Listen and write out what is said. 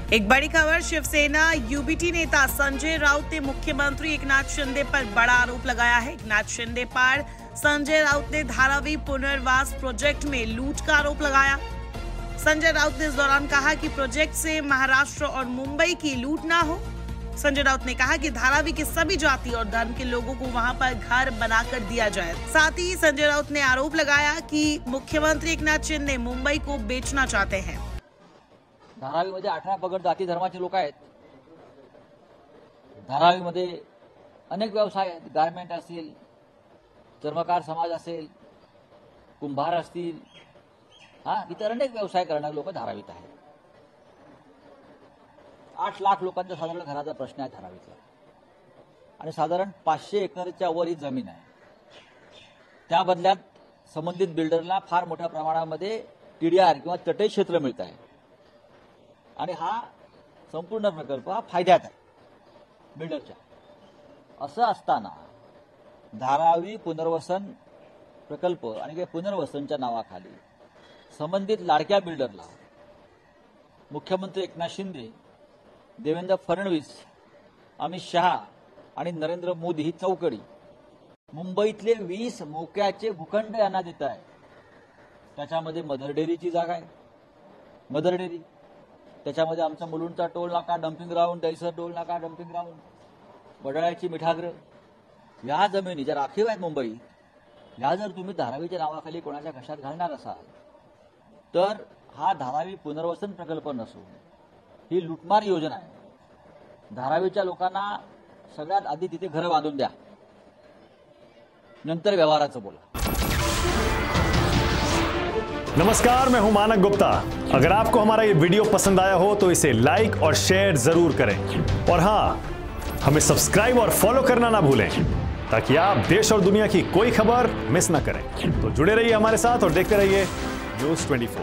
एक बड़ी खबर, शिवसेना यूबीटी नेता संजय राउत ने मुख्यमंत्री एकनाथ शिंदे पर बड़ा आरोप लगाया है। एकनाथ शिंदे पर संजय राउत ने धारावी पुनर्वास प्रोजेक्ट में लूट का आरोप लगाया। संजय राउत ने इस दौरान कहा कि प्रोजेक्ट से महाराष्ट्र और मुंबई की लूट ना हो। संजय राउत ने कहा कि धारावी के सभी जाति और धर्म के लोगों को वहां पर घर बनाकर दिया जाए। साथ ही संजय राउत ने आरोप लगाया कि मुख्यमंत्री एकनाथ शिंदे मुंबई को बेचना चाहते हैं। धारावीमध्ये 18 पगड जाती धर्माचे लोक आहेत। धारावीमध्ये अनेक व्यवसाय आहेत, गारमेंट असतील, चर्मकार समाज असेल, कुंभार असतील, इतर अनेक व्यवसाय करणारे लोक धारावीत आहेत। 8 लाख लोकांचा साधारण घराचा प्रश्न आहे धारावीतला आणि साधारण 500 एकरच्या वर ही जमीन आहे। त्या बदल्यात संबंधित बिल्डरला फार मोठ्या प्रमाणामध्ये टीडीआर किंवा चटई क्षेत्र मिळत आहे आणि हा संपूर्ण प्रकल्प हा फायद्यात आहे बिल्डरच्या। असं असताना धारावी पुनर्वसन प्रकल्प आणि पुनर्वसनच्या नावाखाली संबंधित लाडक्या बिल्डरला मुख्यमंत्री एकनाथ शिंदे, देवेंद्र फडणवीस, अमित शहा आणि नरेंद्र मोदी ही चौकडी मुंबईतले 20 मोक्याचे भूखंड यांना देत आहे। त्याच्यामध्ये मदर डेअरीची जागा आहे, मदर डेअरी, त्याच्यामध्ये आमचा मुलुंडचा टोल नाका डम्पिंग ग्राउंड, दहिसर टोल नाका डम्पिंग ग्राउंड, वडाळ्याची मिठागृह, या जमिनी ज्या राखीव आहेत मुंबईत, ह्या जर तुम्ही धारावीच्या नावाखाली कोणाच्या घशात घालणार असाल तर हा धारावी पुनर्वसन प्रकल्प नसून ही लुटमार योजना आहे। धारावीच्या लोकांना सगळ्यात आधी तिथे घर बांधून द्या, नंतर व्यवहाराचं बोला। नमस्कार, मैं हूं मानक गुप्ता। अगर आपको हमारा ये वीडियो पसंद आया हो तो इसे लाइक और शेयर जरूर करें और हां, हमें सब्सक्राइब और फॉलो करना ना भूलें ताकि आप देश और दुनिया की कोई खबर मिस ना करें। तो जुड़े रहिए हमारे साथ और देखते रहिए न्यूज़ 24।